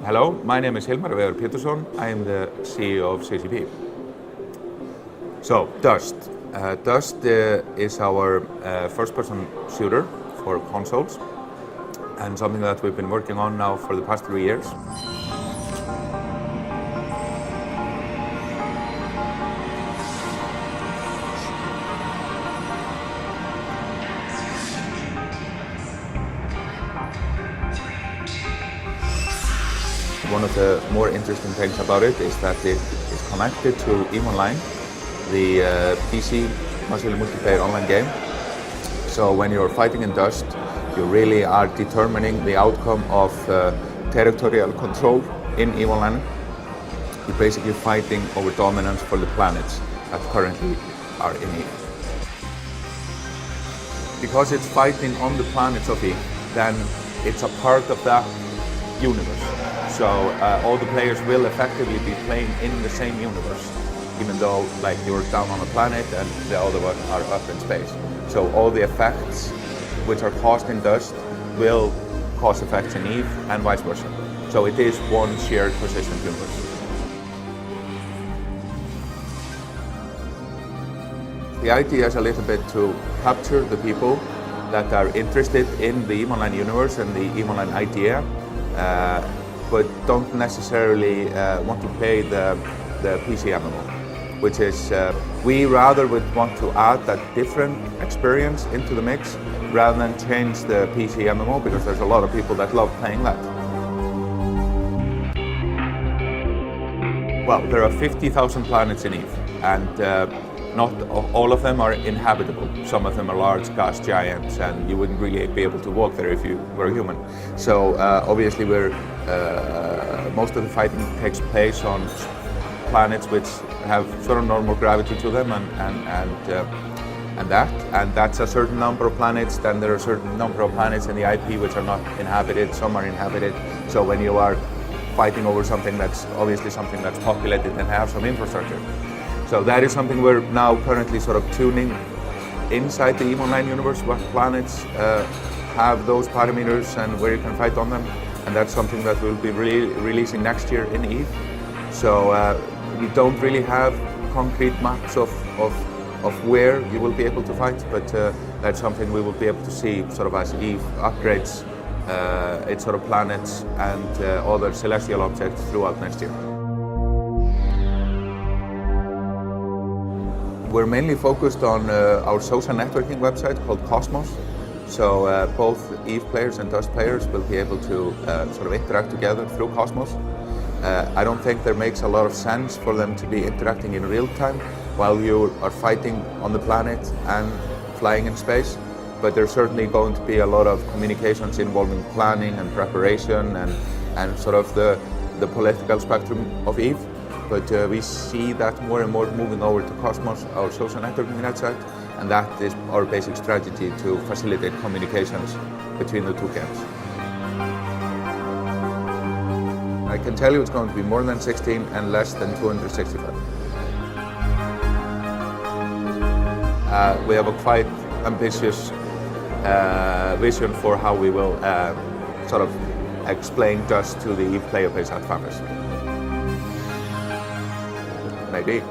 Hello, my name is Hilmar Vegar Pétursson. I am the CEO of CCP. So, Dust. Dust is our first-person shooter for consoles, and something that we've been working on now for the past 3 years. One of the more interesting things about it is that it is connected to EVE Online, the PC massively multiplayer online game. So when you're fighting in Dust, you really are determining the outcome of territorial control in EVE Online. You're basically fighting over dominance for the planets that currently are in EVE. Because it's fighting on the planets of EVE, then it's a part of that universe. So all the players will effectively be playing in the same universe, even though like you're down on a planet and the other ones are up in space. So all the effects which are caused in Dust will cause effects in EVE and vice versa. So it is one shared persistent universe. The idea is a little bit to capture the people that are interested in the EVE Online universe and the EVE Online idea, but don't necessarily want to play the PC MMO, which is, we rather would want to add that different experience into the mix rather than change the PC MMO, because there's a lot of people that love playing that. Well, there are 50,000 planets in EVE, and not all of them are inhabitable. Some of them are large gas giants, and you wouldn't really be able to walk there if you were a human. So obviously most of the fighting takes place on planets which have sort of normal gravity to them, and that's a certain number of planets. Then there are a certain number of planets in the IP which are not inhabited, some are inhabited. So when you are fighting over something that's obviously something that's populated and have some infrastructure. So that is something we're now currently sort of tuning inside the EVE Online universe, what planets have those parameters and where you can fight on them. And that's something that we'll be releasing next year in EVE. So we don't really have concrete maps of where you will be able to fight, but that's something we will be able to see sort of as EVE upgrades its sort of planets and other celestial objects throughout next year. We're mainly focused on our social networking website called Cosmos. So both EVE players and Dust players will be able to sort of interact together through Cosmos. I don't think there makes a lot of sense for them to be interacting in real time while you are fighting on the planet and flying in space. But there's certainly going to be a lot of communications involving planning and preparation and sort of the political spectrum of EVE. But we see that more and more moving over to Cosmos, our social networking website, and that is our basic strategy to facilitate communications between the two games. I can tell you it's going to be more than 16 and less than 265. We have a quite ambitious vision for how we will sort of explain Dust to the EVE player base at FanFest. Maybe.